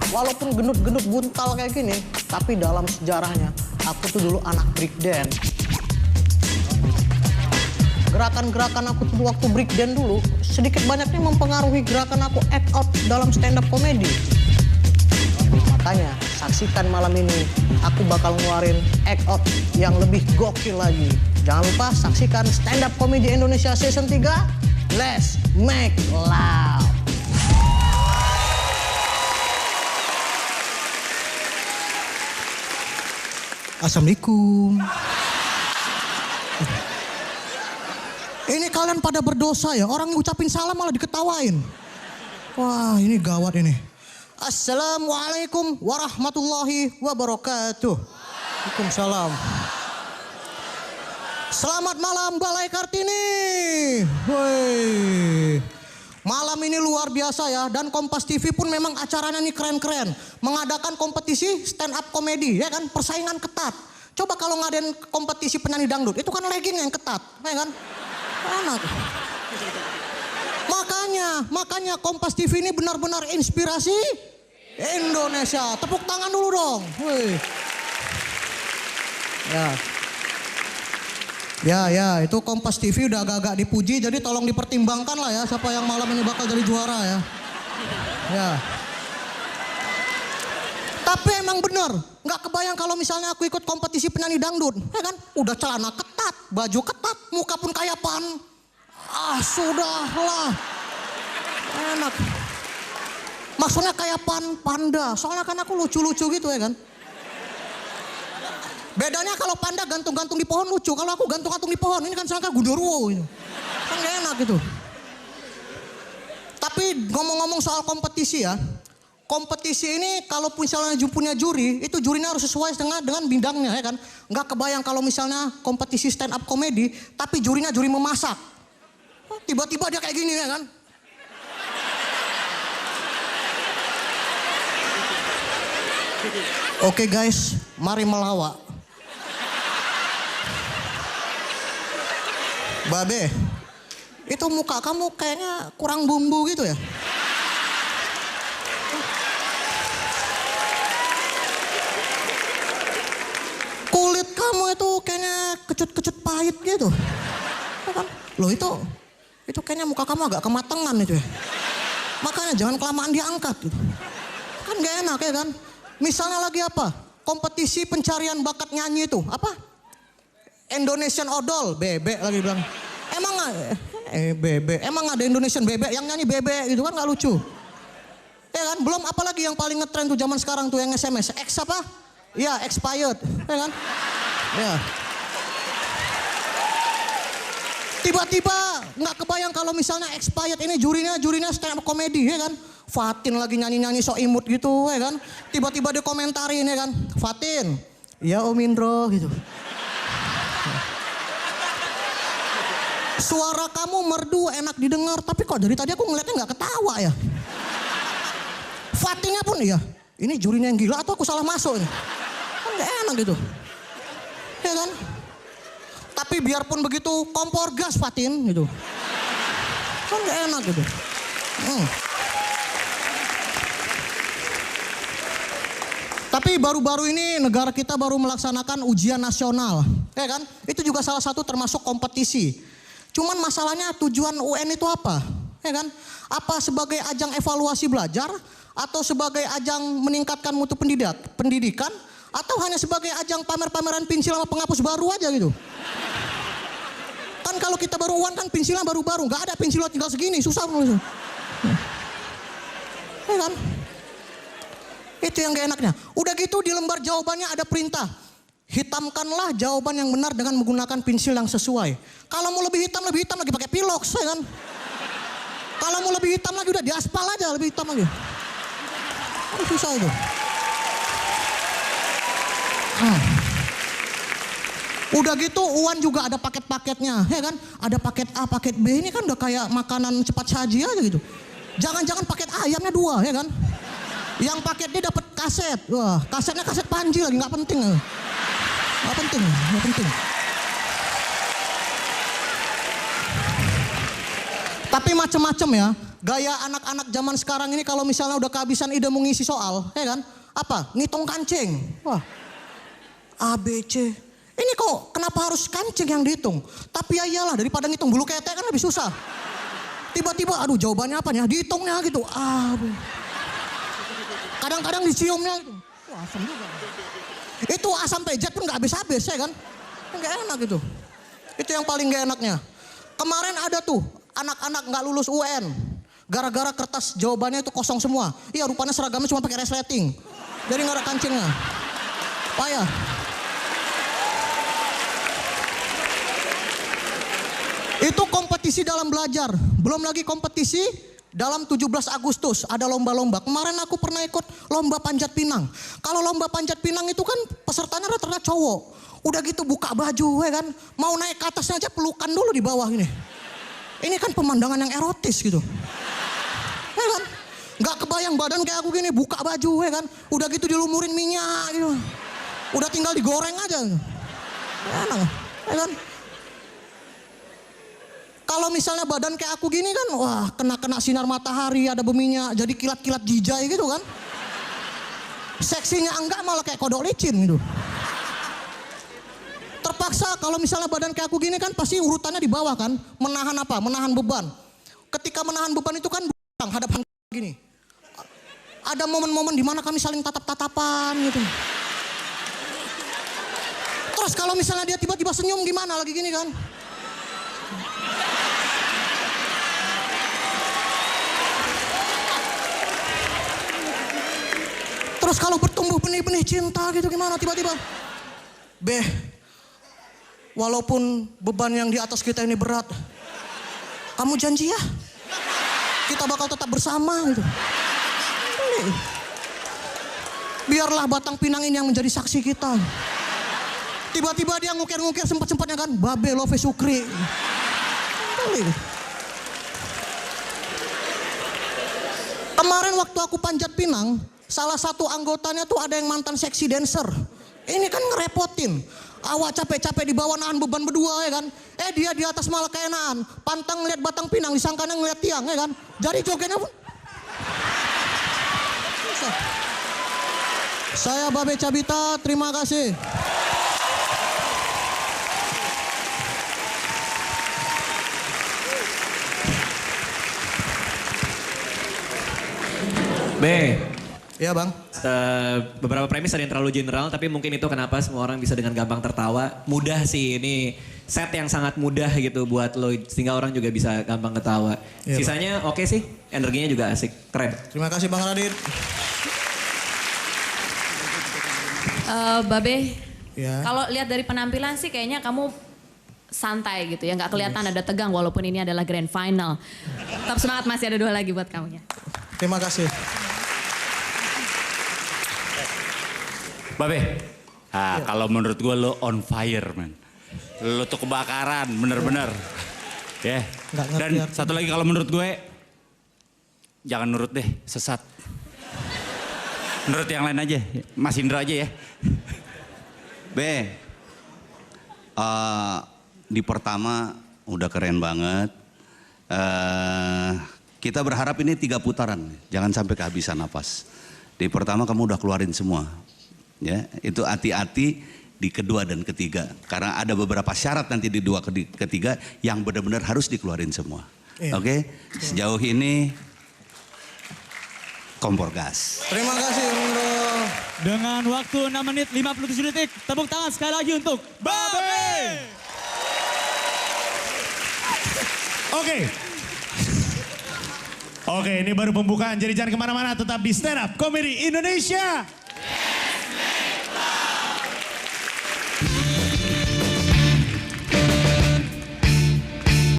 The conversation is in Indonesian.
Walaupun gendut-gendut buntal kayak gini, tapi dalam sejarahnya aku tuh dulu anak breakdance. Gerakan-gerakan aku tuh waktu breakdance dulu sedikit banyaknya mempengaruhi gerakan aku act out dalam stand up comedy. Makanya saksikan malam ini aku bakal ngeluarin act out yang lebih gokil lagi. Jangan lupa saksikan stand up comedy Indonesia season 3. Let's make loud. Assalamualaikum. Ini kalian pada berdosa ya, orang ngucapin salam malah diketawain. Wah, ini gawat ini. Assalamualaikum warahmatullahi wabarakatuh. Waalaikumsalam. Selamat malam Balai Kartini. Woi. Malam ini luar biasa ya, dan Kompas TV pun memang acaranya nih keren-keren. Mengadakan kompetisi stand up comedy, ya kan, persaingan ketat. Coba kalau ngadain kompetisi penyanyi dangdut, itu kan legging yang ketat, ya kan? Enak. Makanya Kompas TV ini benar-benar inspirasi Indonesia. Tepuk tangan dulu dong. Woi. Ya, itu Kompas TV udah agak-agak dipuji, jadi tolong dipertimbangkan lah ya siapa yang malam ini bakal jadi juara ya. Ya. Tapi emang bener, nggak kebayang kalau misalnya aku ikut kompetisi penyanyi dangdut, ya kan? Udah celana ketat, baju ketat, muka pun kayak pan. Ah sudahlah, enak. Maksudnya kayak panda, soalnya kan aku lucu-lucu gitu ya kan. Bedanya kalau panda gantung-gantung di pohon lucu, kalau aku gantung-gantung di pohon, ini kan sangka gundurwo gitu. Kan gak enak gitu. Tapi ngomong-ngomong soal kompetisi ya, kompetisi ini kalau misalnya punya juri, itu jurinya harus sesuai dengan bidangnya ya kan. Nggak kebayang kalau misalnya kompetisi stand up comedy, tapi jurinya juri memasak. Tiba-tiba dia kayak gini ya kan. Oke guys, mari melawak. Babe, itu muka kamu kayaknya kurang bumbu gitu ya. Kulit kamu itu kayaknya kecut-kecut pahit gitu. Loh itu kayaknya muka kamu agak kematangan itu ya. Makanya jangan kelamaan diangkat gitu. Kan gak enak ya kan. Misalnya lagi apa? Kompetisi pencarian bakat nyanyi itu. Apa? Indonesian Idol, bebek lagi bilang. Emang ada Indonesian bebek yang nyanyi bebek gitu kan gak lucu. Ya kan, belum apalagi yang paling ngetren tuh zaman sekarang tuh yang SMS. X apa? Ya, expired. Ya kan? Ya. Tiba-tiba nggak kebayang kalau misalnya expired ini jurinya stand up comedy ya kan. Fatin lagi nyanyi-nyanyi so imut gitu ya kan. Tiba-tiba dia komentarin ya kan. Fatin, ya Om Indro gitu. Suara kamu merdu enak didengar, tapi kok dari tadi aku ngeliatnya nggak ketawa ya. Fatinnya pun iya, ini jurinya yang gila atau aku salah masuk ini? Kan nggak enak gitu, ya kan? Tapi biarpun begitu kompor gas Fatin gitu, kan nggak enak gitu. Tapi baru-baru ini negara kita baru melaksanakan ujian nasional, ya kan? Itu juga salah satu termasuk kompetisi. Cuman masalahnya tujuan UN itu apa? Ya kan? Apa sebagai ajang evaluasi belajar atau sebagai ajang meningkatkan mutu pendidikan atau hanya sebagai ajang pamer-pameran pensil sama penghapus baru aja gitu? Kan kalau kita baru UN kan pensilnya baru-baru, nggak ada pensilnya tinggal segini, susah menulis. Ya kan? Itu yang gak enaknya. Udah gitu di lembar jawabannya ada perintah. Hitamkanlah jawaban yang benar dengan menggunakan pensil yang sesuai. Kalau mau lebih hitam lagi pakai pilox, ya kan? Kalau mau lebih hitam lagi udah diaspal aja lebih hitam lagi. Susah itu. Udah gitu UAN juga ada paket-paketnya, ya kan? Ada paket A, paket B, ini kan udah kayak makanan cepat saji aja gitu. Jangan-jangan paket ayamnya 2, ya kan? Yang paketnya dapat kaset, wah kasetnya kaset Panji lagi, nggak penting. Nggak penting. Tapi macam-macam ya. Gaya anak-anak zaman sekarang ini kalau misalnya udah kehabisan ide mau ngisi soal, ya kan? Apa? Ngitung kancing. Wah. A, B, C. Ini kok kenapa harus kancing yang dihitung? Tapi ya iyalah daripada ngitung bulu ketek kan lebih susah. Tiba-tiba aduh jawabannya apa nih? Dihitungnya gitu. A, B. Kadang-kadang diciumnya gitu. Wah, asam juga. Itu A sampai Z pun gak habis-habis ya kan? Gak enak gitu. Itu yang paling gak enaknya. Kemarin ada tuh anak-anak gak lulus UN. Gara-gara kertas jawabannya itu kosong semua. Iya rupanya seragamnya cuma pakai resleting. Jadi gak ada kancingnya. Payah. Itu kompetisi dalam belajar. Belum lagi kompetisi dalam 17 Agustus ada lomba-lomba. Kemarin aku pernah ikut lomba panjat pinang. Kalau lomba panjat pinang itu kan pesertanya rata-rata cowok. Udah gitu buka baju ya kan. Mau naik ke atasnya aja pelukan dulu di bawah ini. Ini kan pemandangan yang erotis gitu. Ya kan? Gak kebayang badan kayak aku gini buka baju ya kan. Udah gitu dilumurin minyak gitu. Udah tinggal digoreng aja. Enak ya kan. Kalau misalnya badan kayak aku gini kan, wah kena sinar matahari, ada berminyak, jadi kilat-kilat jijai gitu kan. Seksinya enggak malah kayak kodok licin gitu. Terpaksa kalau misalnya badan kayak aku gini kan pasti urutannya di bawah kan. Menahan apa? Menahan beban. Ketika menahan beban itu kan hadap gini. Ada momen-momen di mana kami saling tatap-tatapan gitu. Terus kalau misalnya dia tiba-tiba senyum gimana lagi gini kan. Terus kalau bertumbuh benih-benih cinta gitu gimana tiba-tiba. Walaupun beban yang di atas kita ini berat. Kamu janji ya? Kita bakal tetap bersama gitu. Biarlah batang pinang ini yang menjadi saksi kita. Tiba-tiba dia ngukir-ngukir sempat-sempatnya kan. Babe Love Sukri. Kemarin waktu aku panjat pinang. Salah satu anggotanya tuh ada yang mantan seksi dancer. Ini kan ngerepotin. Awak capek-capek di bawah nahan beban berdua ya kan. Dia di atas malah keenaan. Pantang ngeliat batang pinang, disangkanya ngeliat tiang ya kan. Jadi jogetnya pun. Saya Babe Cabita, terima kasih. Iya bang. Beberapa premis ada yang terlalu general, tapi mungkin itu kenapa semua orang bisa dengan gampang tertawa. Mudah sih ini set yang sangat mudah gitu buat lo, sehingga orang juga bisa gampang ketawa. Iya, sisanya oke sih, energinya juga asik, keren. Terima kasih Bang Radit. Babe, ya. Kalau lihat dari penampilan sih kayaknya kamu santai gitu ya, nggak kelihatan ada tegang walaupun ini adalah grand final. Tetap semangat, masih ada 2 lagi buat kamu ya. Terima kasih. Babe, kalau menurut gue lo on fire man. Lo tuh kebakaran, bener-bener. Ya. Dan satu lagi kalau menurut gue, jangan nurut deh, sesat. Menurut yang lain aja, Mas Indra aja ya. Di pertama udah keren banget. Kita berharap ini 3 putaran, jangan sampai kehabisan napas. Di pertama kamu udah keluarin semua. Ya, itu hati-hati di kedua dan ketiga. Karena ada beberapa syarat nanti di 2 ketiga yang benar-benar harus dikeluarin semua. Iya. Oke? Sejauh ini kompor gas. Terima kasih Bro. Dengan waktu 6 menit 57 detik, tepuk tangan sekali lagi untuk Babe. Oke, ini baru pembukaan. Jadi jangan kemana-mana, tetap di Stand Up Comedy Indonesia.